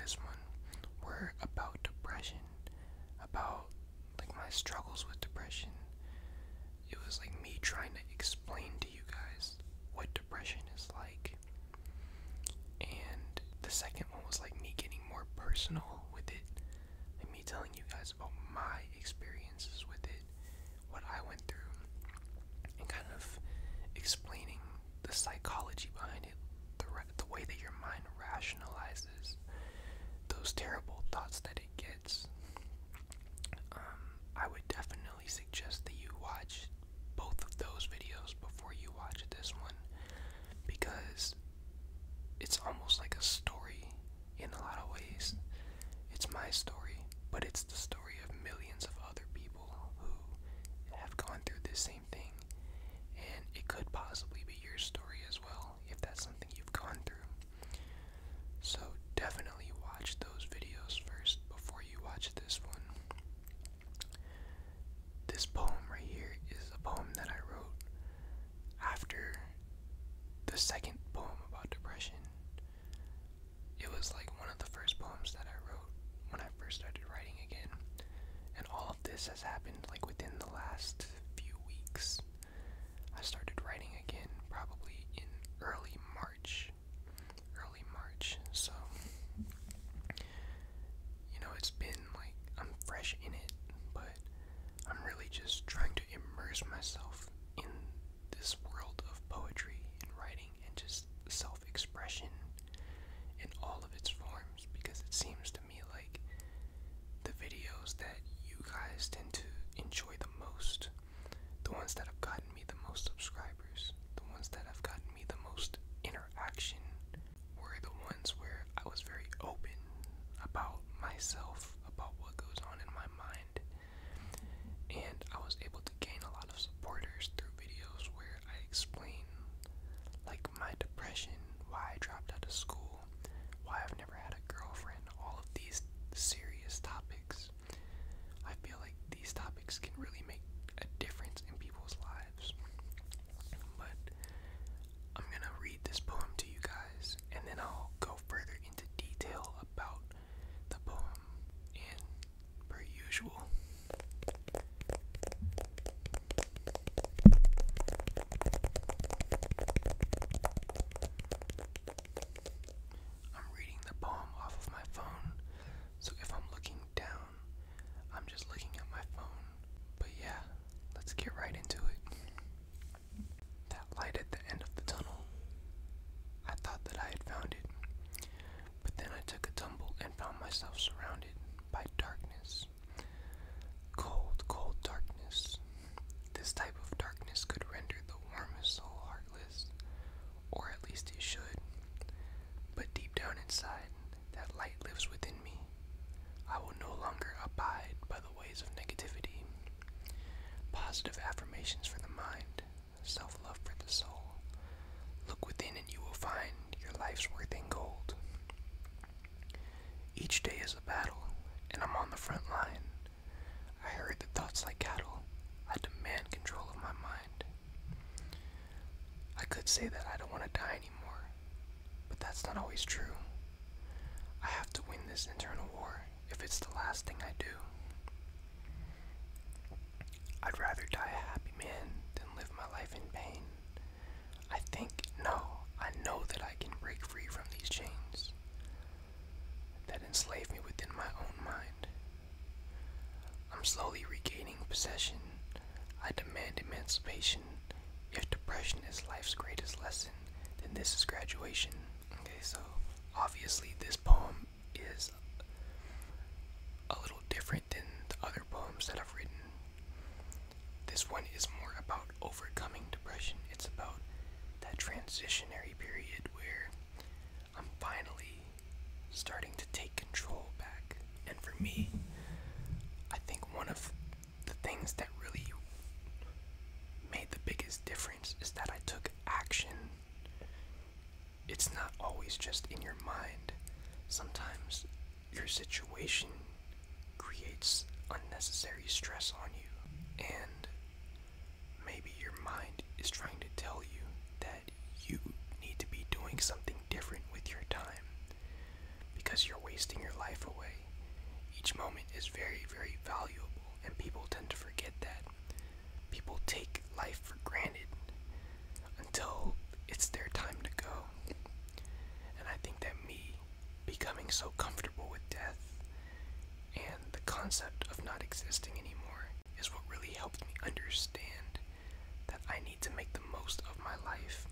this one were about depression, about like my struggles with depression. It was like me trying to explain to you guys what depression is like. And the second one was like me getting more personal with it, and me telling you guys about my experiences with it, what I went through, and kind of explaining the psychology behind it, the way that your mind rationalizes those terrible thoughts that it gets. I would definitely suggest that you watch both of those videos before you watch this one, because it's almost like a story in a lot of ways. It's my story, but it's the story of millions of other people who have gone through this same thing, and it could possibly be your story as well if that's something you've gone through. So definitely watch those videos first before you watch this one. This poem right here is a poem that I wrote after the second poem about depression. It was like one of the first poems that I wrote when I first started writing again. And all of this has happened like within the last few weeks. I started writing again probably in early March. So, you know, it's been like, I'm fresh in it, but I'm really just trying to immerse myself in this world of poetry and writing and just self-expression in all of its forms, because it seems to me like the videos that you guys tend to enjoy the most, the ones that have gotten me the most subscribers, the ones that have gotten me the most interaction, were the ones where I was very open about myself, about what goes on in my mind, and I was able to gain a lot of supporters through videos where I explain like my depression, why I dropped out of school, why I've never had a girlfriend, all of these serious topics. I feel like these topics can really make a difference in people's lives. But I'm gonna read this poem to you guys, and then I'll go further into detail about the poem, and per usual, I'm reading the poem off of my phone, so if I'm looking down, I'm just looking at my phone. But yeah, let's get right into it. That light at the end of the tunnel. I thought that I had found it, but then I took a tumble and found myself surrounded by darkness. Cold, cold darkness. This type of darkness could render the warmest soul heartless, or at least it should. But deep down inside, that light lives within me. I will no longer abide by the ways of negativity. Positive affirmations for the mind, self-love for the soul. Look within and you will find your life's worth in gold. Each day is a battle, and I'm on the front line. I herd the thoughts like cattle. I demand control of my mind. I could say that I don't want to die anymore, but that's not always true. I have to win this internal war if it's the last thing I do. I'd rather die a happy man than live my life in pain. I know that I can break free from these chains that enslave me within my own mind. I'm slowly regaining possession. I demand emancipation. If depression is life's greatest lesson, then this is graduation. Okay, so obviously this poem is a little different than the other poems that I've written. This one is more about overcoming depression. It's about that transitionary period where I'm finally starting to take control back. And for me, I think one of the things that really made the biggest difference is that I took action. It's not always just in your mind. Sometimes your situation creates unnecessary stress on you, and maybe your mind is trying to tell you that you need to be doing something different with your time because you're wasting your being so comfortable with death and the concept of not existing anymore is what really helped me understand that I need to make the most of my life.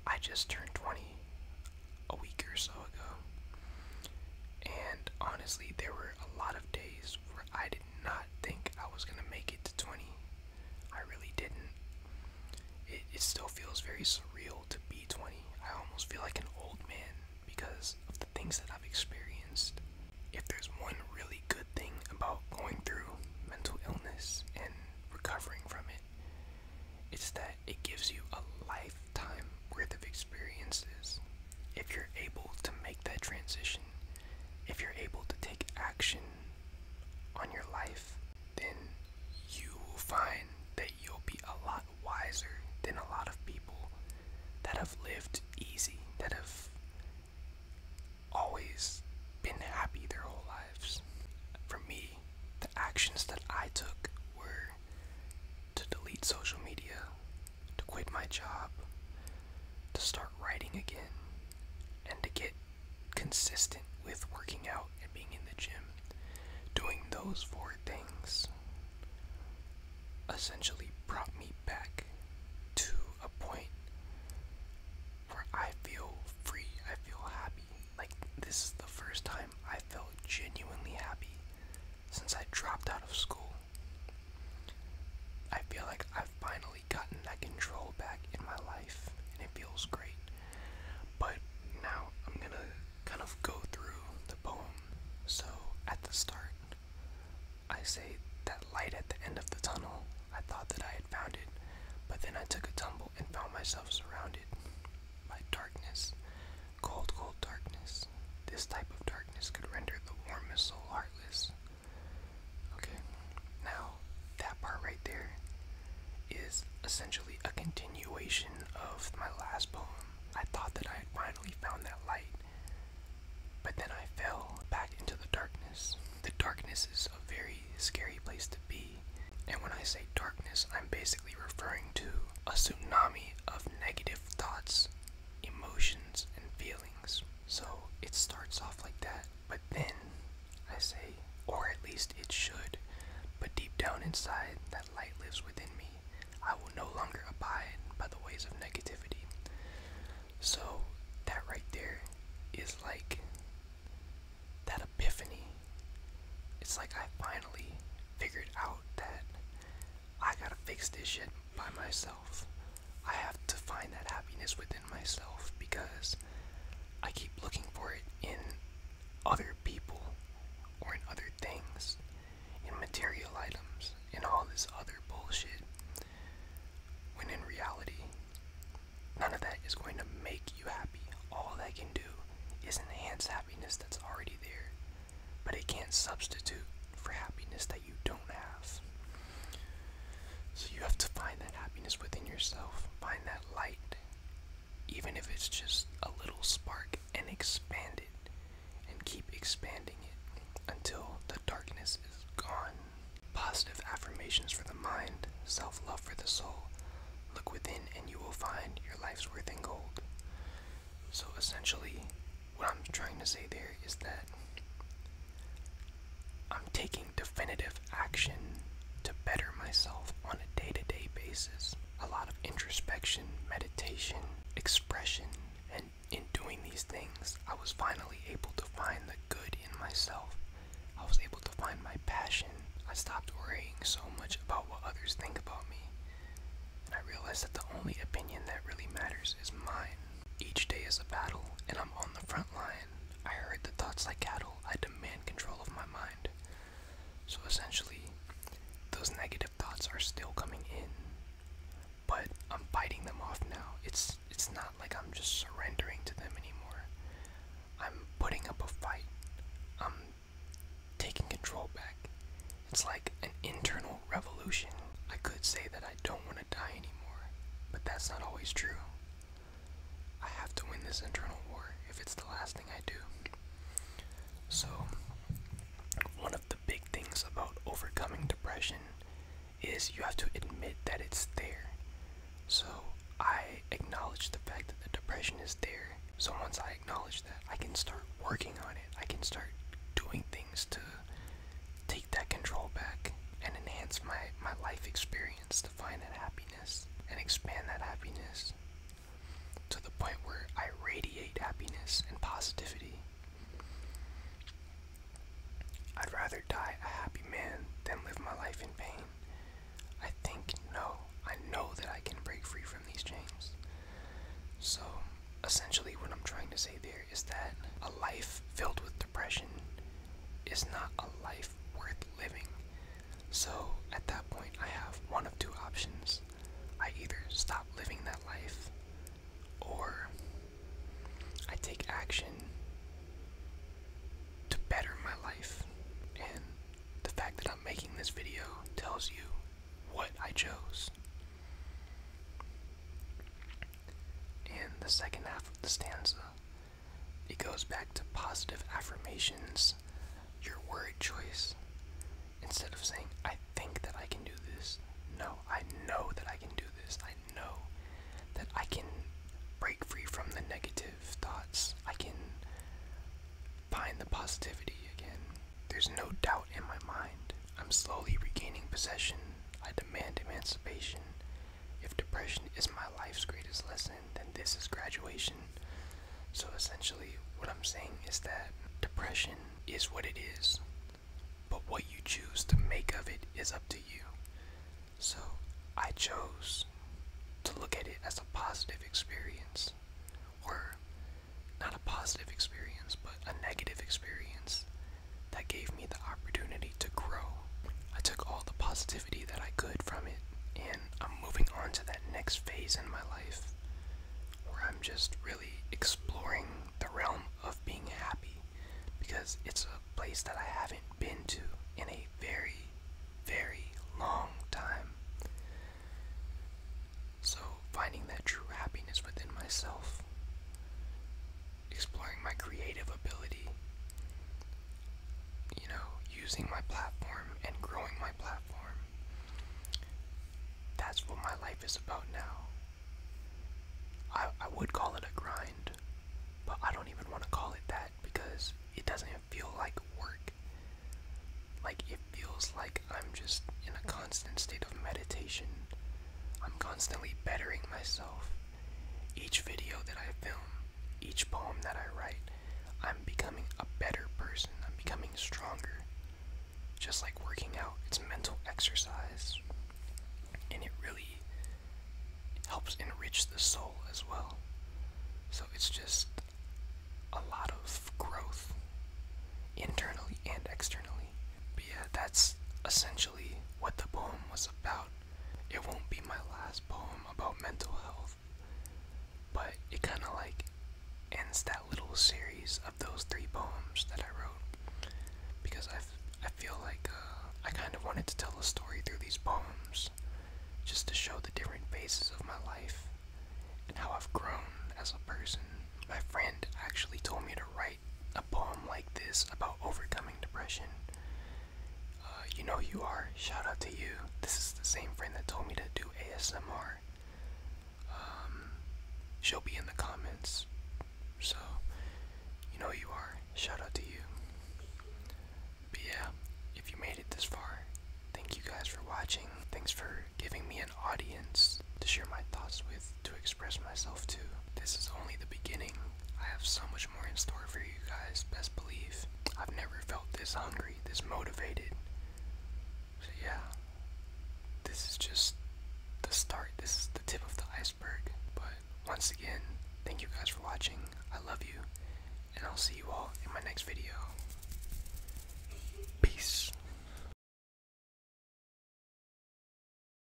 I just turned 20 a week or so ago, and honestly, there were a lot of days where I did not think I was going to make it to 20. I really didn't. It still feels very surreal to be 20. I almost feel like an old man because of the things that I've experienced. If there's one really good thing about going through mental illness and recovering from it, it's that it gives you a lifetime worth of experiences. If you're able to make that transition, if you're able to take action on your life, then you will find that you'll be a lot wiser than a lot of people that have lived easy, that have always been happy their whole lives. For me, the actions that I took were to delete social media, to quit my job, to start writing again, and to get consistent with working out and being in the gym. Doing those 4 things essentially brought me back to a point where I feel free, I feel happy. Like, this is the first time I felt genuinely happy since I dropped out of school. I feel like I've finally gotten that control back in my life, and it feels great. But now I'm gonna kind of go through the poem. So at the start, I say that light at the end of the tunnel. I thought that I had found it, but then I took a tumble and found myself surrounded by darkness. Cold, cold darkness. This type of darkness could render the warmest soul heartless. Okay, now that part right there is essentially a continuation of my last poem. I thought that I had finally found that light, but then I fell back into the darkness. The darkness is a very scary place to be, and when I say darkness, I'm basically referring to a tsunami of negative thoughts, emotions, and feelings. So it starts off like that, but then I say, or at least it should, but deep down inside, that light lives within me. I will no longer abide by the ways of negativity. So that right there is like that epiphany. It's like I finally figured out that I gotta fix this shit by myself. I have to find that happiness within myself because I keep looking for it in other people or in other things, in material items, in all this other bullshit, when in reality, none of that is going to make you happy. All that can do is enhance happiness that's already there, but it can't substitute for happiness that you don't have. So you have to find that happiness within yourself, find that light, even if it's just a little spark, and expand it, and keep expanding it until the darkness is gone. Positive affirmations for the mind, self-love for the soul. Look within and you will find your life's worth in gold. So essentially, what I'm trying to say there is that I'm taking definitive action to better myself on a day-to-day basis. A lot of introspection, meditation, expression, and in doing these things, I was finally able to find the good in myself. I was able to find my passion. I stopped worrying so much about what others think about me. And I realized that the only opinion that really matters is mine. Each day is a battle, and I'm on the front line. I heard the thoughts like cattle. I demand control of my mind. So essentially, those negative thoughts are still coming in, but I'm fighting them off now. It's not like I'm just surrendering to them anymore. I'm putting up a fight. I'm taking control back. It's like an internal revolution. I could say that I don't want to die anymore, but that's not always true. I have to win this internal war if it's the last thing I do. So, one of the big things about overcoming depression is you have to admit that it's there. So, I acknowledge the fact that the depression is there. So once I acknowledge that, I can start working on it. I can start doing things to take that control back and enhance my life experience to find that happiness and expand that happiness to the point where I radiate happiness and positivity. I'd rather die a happy man than live my life in pain. I know that I can break free from these chains. So, essentially what I'm trying to say there is that a life filled with depression is not a life worth living. So, at that point, I have one of two options. I either stop living that life, or I take action to better my life. And the fact that I'm making this video tells you what I chose. And the second half of the stanza, it goes back to positive affirmations, your word choice. Instead of saying, I think that I can do this, no, I know that I can do this. I know that I can break free from the negative thoughts. I can find the positivity again. There's no doubt in my mind. I'm slowly regaining possession. I demand emancipation. If depression is my life's greatest lesson, then this is graduation. So essentially, what I'm saying is that depression is what it is, but what you choose to make of it is up to you. So I chose to look at it as a positive experience, or not a positive experience, but a negative experience that gave me the opportunity to grow. I took all the positivity that I could from it, and I'm moving on to that next phase in my life where I'm just really exploring the realm of being happy, because it's a place that I haven't been to in a very, very long time. So finding that true happiness within myself, exploring my creative ability, using my platform and growing my platform. That's what my life is about now. I would call it a grind, but I don't even want to call it that because it doesn't feel like work. Like, it feels like I'm just in a constant state of meditation. I'm constantly bettering myself. Each video that I film, each poem that I write, I'm becoming a better person. I'm becoming stronger. Just like working out, it's mental exercise, and it really helps enrich the soul as well. So it's just a lot of growth, internally and externally. But yeah, that's essentially what the poem was about. It won't be my last poem about mental health, but it kind of like ends that little series of those 3 poems that I wrote, because I feel like I kind of wanted to tell a story through these poems, just to show the different phases of my life and how I've grown as a person. My friend actually told me to write a poem like this about overcoming depression. You know who you are. Shout out to you. This is the same friend that told me to do ASMR. She'll be in the comments. So, you know who you are. Shout out to you. But yeah, if you made it this far, thank you guys for watching. Thanks for giving me an audience to share my thoughts with, to express myself to. This is only the beginning. I have so much more in store for you guys, best believe. I've never felt this hungry, this motivated. So yeah, this is just the start. This is the tip of the iceberg. But once again, thank you guys for watching. I love you, and I'll see you all in my next video.